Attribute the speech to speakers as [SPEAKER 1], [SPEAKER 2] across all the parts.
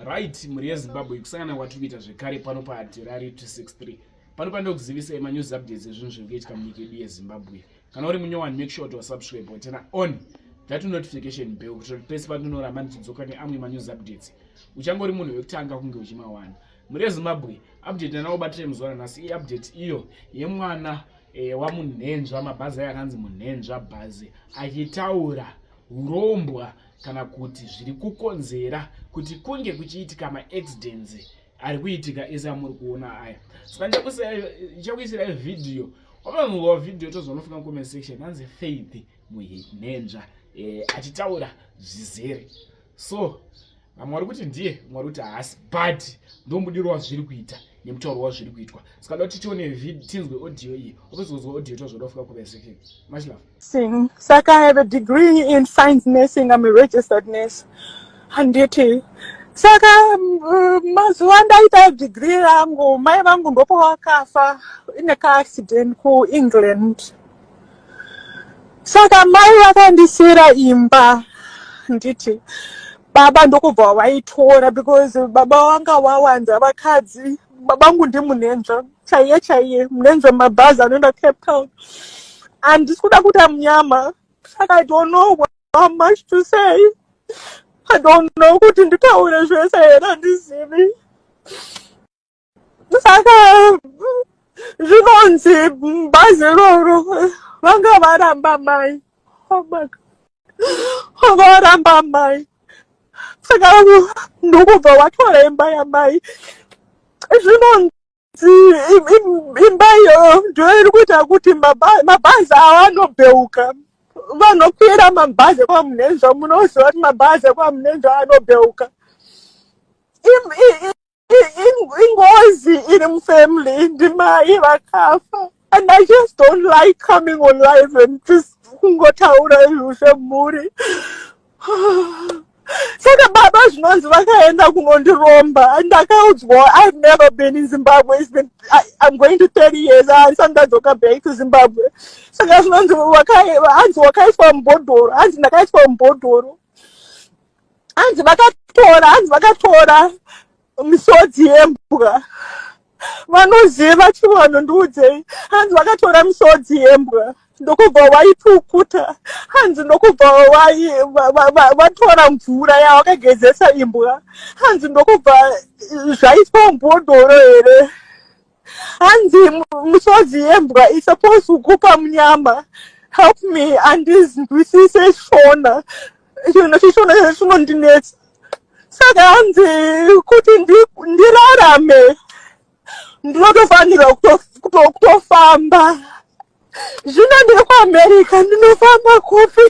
[SPEAKER 1] Right, muri yeZimbabwe kusangana kwatiri kuita zvekare pano paHarare 263. Pano pandokuzivisai manews updates ezvinhu zviri kuitika munyika yedu yeZimbabwe. Kana uri munyowani, make sure to subscribe watena on that notification bell kuti pese patinoramba tichidzoka neamwe manews updates uchangori munhu wekutanga kunge uchimawana. Muri yeZimbabwe update yanakubatira muzuva ranhasi update iyo yemwana wamunhendzva, mabhazi akanzi munhendzva bhazi, achitaura urombwa kana kuti zviri kukonzera kuti kunge kuchiitika maaccidents ari kuitika ese amuri kuona aya. Saka ndichakuisirai video, wapamwe video tozonofika comment section anzi Faith Munhendzva achitaura zvizere. So mwari kuti ndiye, mwari kuti haasi, but ndomudirwa zviri kuita nemutauro wazviri kuitwa. Saka doti tione tinzwe audio iyi, opezozwa audio tozodofika comment section. Much love.
[SPEAKER 2] Saka I have a degree in science nursing. I'm a registered nurse. Handiti. Saka mazuva ndaita degree yangu mai vangu ndopo wakafa in a car accident ku England. Saka mai vakandisira imba. Handiti. Baba ndokubva waitora because baba wanga wawanza vakadzi. Babangu ndi munhendzva chaiye munhendzva mabhazi anoenda Cape Town. And this could have put a mnyama. I don't know how much to say. I don't know what in the town is saying on this city. Saka Jinonzi Bazero Wanga Varamba Mai. Oh my Varamba Mai. Saka Nuba Watoremba Mai. Jinonzi imbayo ndoiri kuita kuti mabhazi awanobheuka. Vanokwira mabhazi kwamunhendzva, munoziva kuti mabhazi kwamunhendzva anobheuka. Ingozi iri mufamily, ndimai vakafa. And I just don't like coming on live and just kungotaura izvo zvemhuri. Saka baba zvinonzi vakaenda kunondiromba. Ndakaudzwa I've never been in Zimbabwe. I'm going to 30 years. Andadzoka back to Zimbabwe. Saka zvinonzi hanzi wakaiswa mubhodhoro. Hanzi ndakaiswa mubhodhoro. Hanzi vakatora misodzi yembwa. Vanoziva chivanondiudzei. Hanzi vakatora misodzi yembwa. Ndokubva waipukuta. Hanzi ndokubva vatora mvura yavakagezesa imbwa. Hanzi ndokubva zvaiswa mubhodhoro here. Hanzi misodzi yembwa is supposed to kupa munyama. Help me andizwisise Shona. Shona chinondinetsa. Saka hanzi kuti ndirarame ndinotofanirwa kutofamba. Zvino ndiri kuAmerica ndinofamba kupi?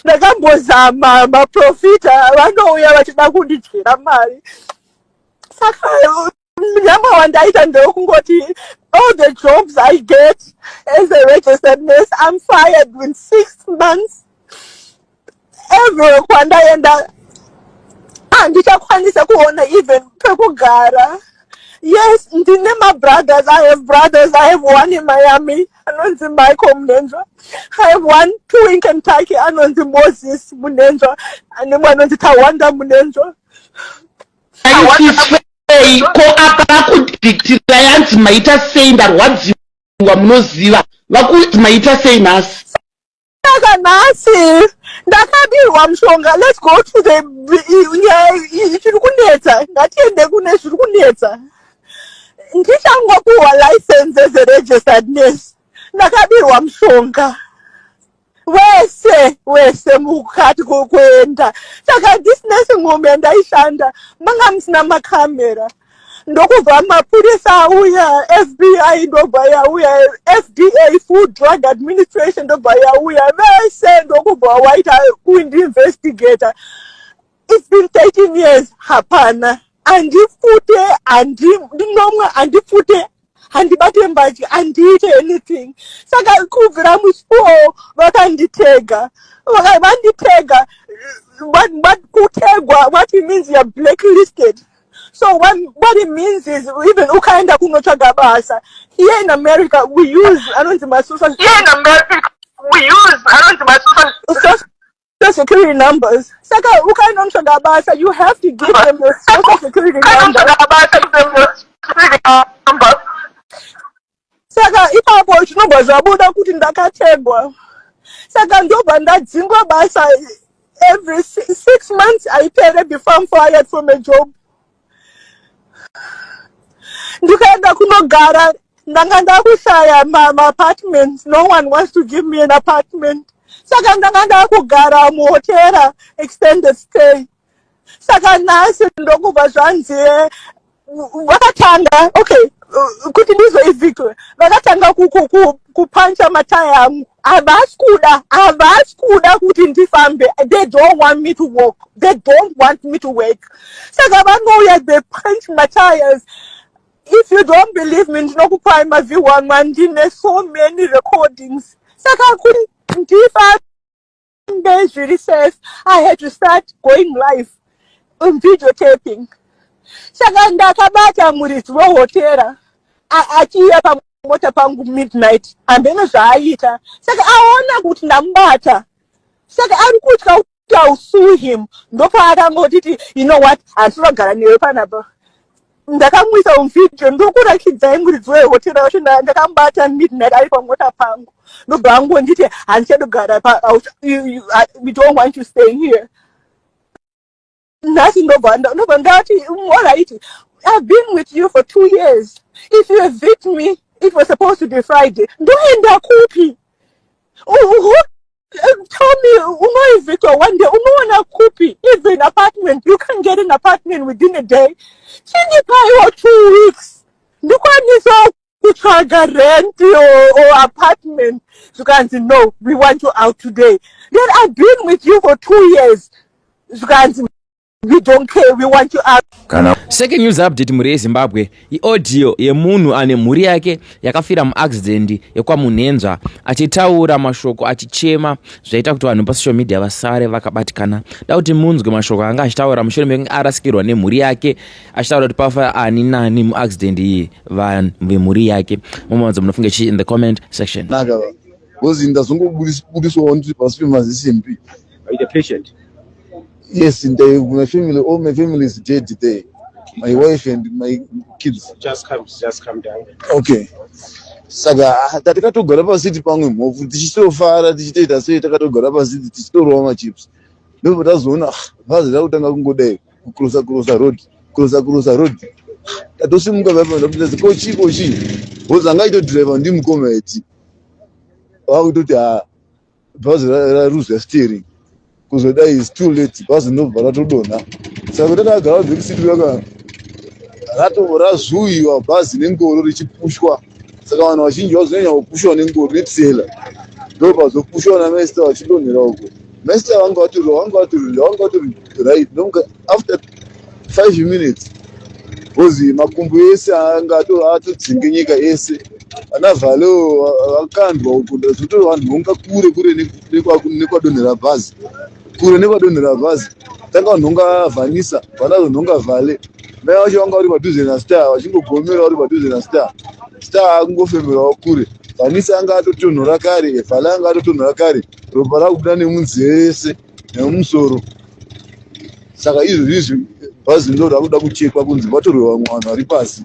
[SPEAKER 2] Ndakambozama maprofita vanouya vachida kundidyira mari. Saka nyama wandaita ndeyokungoti all the jobs I get as a registered nurse, I'm fired within 6 months. Everywhere kwandaenda ndichakwanisa kuona even pekugara. Yes, ndine brothers. I have one in Miami, anonzi Michael Munhendzva. I have two in Kentucky, anonzi Moses Munhendzva, and anonzi Tawanda Munhendzva.
[SPEAKER 3] Ko apa kudhiktira yanzi maita sei ndarwadziwa munoziva vakuti maita sei nhasi.
[SPEAKER 2] Saka nhasi ndakabirwa mushonga. Let's go to the zviri kunetsa. Ngatiende kune zviri kunetsa. Ndichangopiwa license as a registered nurse. Ndakabirwa mushonga. Wese mukati kuenda. Saka this nursing home yandaishanda manga musina makamera. Ndokubva mapurisa auya, FBI ndobva yauya, FDA Food Drug Administration ndobva yauya, vese ndokubva waita kuinvestigator. It's been 13 years hapana. Andifute handibate mbachi handiite anything. Saka kubvira muspo vakanditega. Vanditega. Kutegwa, what it means you're blacklisted. So what it means is even ukaenda kunotsvaga basa. Here in America we use security numbers. Saka ukanomshagabasa, you have to give them the social security number. Saka ipapo chinobva zvabuda kuti ndakategwa. Saka ndobva ndadzingwa basa every 6 months aipere before I'm fired from a job. Ndikaenda kunogara ndanga ndakushaya apartments. No one wants to give me an apartment. Saka ndanga ndakugara muhotera extended stay. Saka nhasi ndokubva zvanzi vakatanga kuti ndizoivhictwe vakatanga kupancha mataya angu. Havasi kuda kuti ndifambe. They don't want me to walk. They don't want me to work. Saka vanouya, they punch my tires. If you don't believe me, ndinokupai mav1 man, ndine so many recordings. Saka kuti ndifambe zviri safe, I had to start going live on videotaping. Saka ndakabata muridzi wehotera achiuya pamota pangu midnight ambeno zvaaita. Saka aona kuti ndamubata. Saka ari kutya kuti I'll sue him. Ndopaakangotiti, you know what, handinogara newe panapa. Ndakamwisa umvideo ndokurakidzai muridzi wehotera wacho ndakamubata midnight ari pamota pangu. Ndobva angonditi handichadogara we don't want you staying here. Nothing ndobva ndati alright, I've been with you for 2 years. If you evict me, it was supposed to be Friday. Ndoenda kupi? Tell me, unoivictwa one day, unoona kupi? Even apartment, you can get an apartment within a day. Chinipai or 2 weeks. Ndokwanisa kutsvaga rent or apartment. You can say, no, we want you out today. Then I've been with you for 2 years. You can say, we don't care, we want you out.
[SPEAKER 4] Second news update muri yeZimbabwe, audio yemunhu ane mhuri yake yakafira muaccident yekwamunenzva achitaura mashoko achichema zvaita kuti vanhu pasocial media vasare vakabatikana. Da kuti munzwe mashoko anga achitaura mushure mekunge arasikirwa nemhuri yake achitaura kuti pafa ani nani muaccident iyi vanhu vemhuri yake. Mumavanzo munofunga chi in the comment section.
[SPEAKER 5] Naka because ndazongobudiswa ndiri pasi pemazisimbi.
[SPEAKER 6] Are you the patient?
[SPEAKER 5] Yes, my family, all my family is dead today. My wife and my kids.
[SPEAKER 6] Just calm down.
[SPEAKER 5] Okay. Saka tatakatogara pasiti pamwe mhofu tichitofara tichitoita sei takatogara pasiti tichitorova machips. Ndobva tazoona bhazi rakutanga kungodai kucrossa road. Tatosimuka papa ndapita kochi because anga itodriver ndimukometi. Wakutoti bhazi raruza steering. Kuzodai is too late, bhazi ndobva ratodonha. Saka takagara backseat razuiwa bhazi nengoro richipushwa. Saka vanhu vazhinji vazonyanya kupushwa nengoro netrailer. Ndobva zopushwa namaster vachidonhera uko. Master vanga vatori right. After 5 minutes, because makumbo ese anga atodzinge nyika ese. Anavhalo vakandwa uko ndozotori vanhu vonga kure nekwadonhera bhazi. Kure nekwadonhera bhazi. Tanga nhonga Vanisa, vanazonhonga Vale. Mai vacho vanga vari padhuze naStar, vachingogomera vari padhuze naStar. Star akungofemberawo kure. Vanisa anga atotonhora kare, Vale anga atotonhora kare. Ropa rakubuda nemunzeve ese nemumusoro. Saka izvi bhazi ndo rakuda kuchekwa kunzi vatorwe vamwe vanhu vari pasi.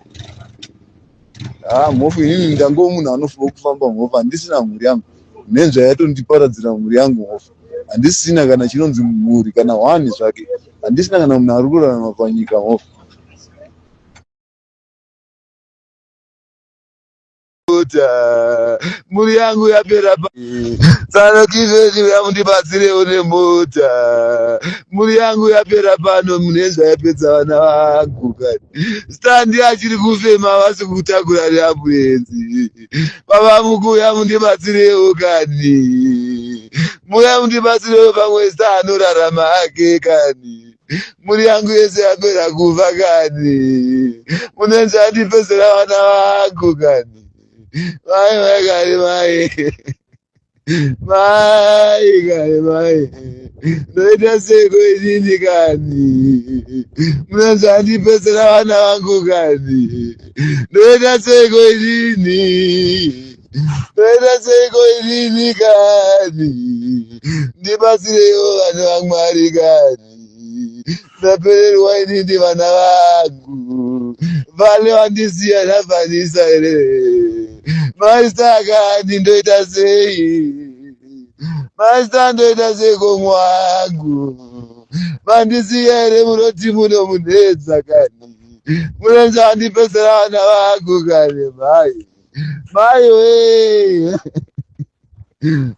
[SPEAKER 5] Mhofu inini ndango munhu anofanira kufamba mhofu, handisina mhuri yangu. Nenzva yatondiparadzira mhuri yangu mhofu. Handisina kana chinonzi mhuri kana hwani zvake. Handisina kana munhu ari kurarama panyika mhofu. Mhuri yangu yapera sano kizvezvi yamundibatsirewo nemota. Mhuri yangu yapera pano munenzva yapedza vana vangu kani. Standi achiri kufema vasi kutakura neambulenzi. Baba mukuya mundibatsirewo kani. Muya mundibatsirewo pamwe Star anorarama hake kani. Mhuri yangu yese yapera kufa kani. Munenzva andipezera vana vangu kani. Mai. Ndoita seko izini kani. Munenzva andipezera vana vangu kani. Ndoita seko izini kani. ndibatsirewo vanhu vaMwari kani. Ndapererwa ini ndivana vangu. Vale vandisiya ndabvanisa here. Master kani ndoita sei? Master ndoita sei komwangu? Mandisiya here munoti munomunedza kani. Munonzi andipesera vana vangu kani mai. Mai we.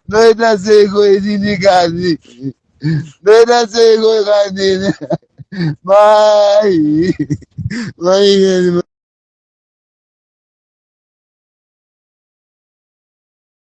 [SPEAKER 5] Noita seiko inini kani. Noita seiko kani. Mai. Mai.